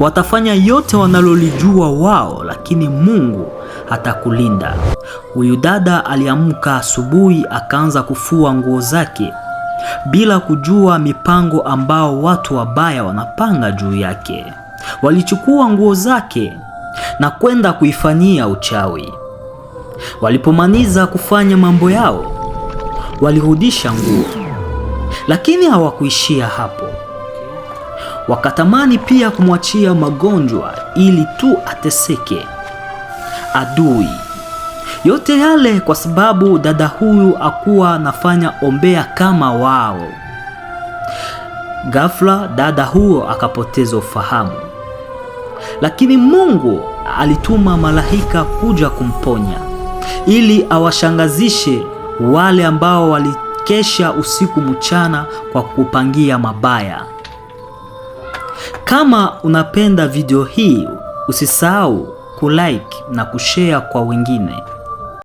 Watafanya yote wanalolijua wao, lakini Mungu hatakulinda. Huyu dada aliamka asubuhi akaanza kufua nguo zake bila kujua mipango ambao watu wabaya wanapanga juu yake. Walichukua nguo zake na kwenda kuifanyia uchawi. Walipomaliza kufanya mambo yao, walirudisha nguo, lakini hawakuishia hapo. Wakatamani pia kumwachia magonjwa ili tu ateseke. Adui yote yale kwa sababu dada huyu hakuwa anafanya ombea kama wao. Ghafla dada huyo akapoteza ufahamu, lakini Mungu alituma malaika kuja kumponya ili awashangazishe wale ambao walikesha usiku mchana kwa kupangia mabaya. Kama unapenda video hii, usisahau kulike na kushare kwa wengine.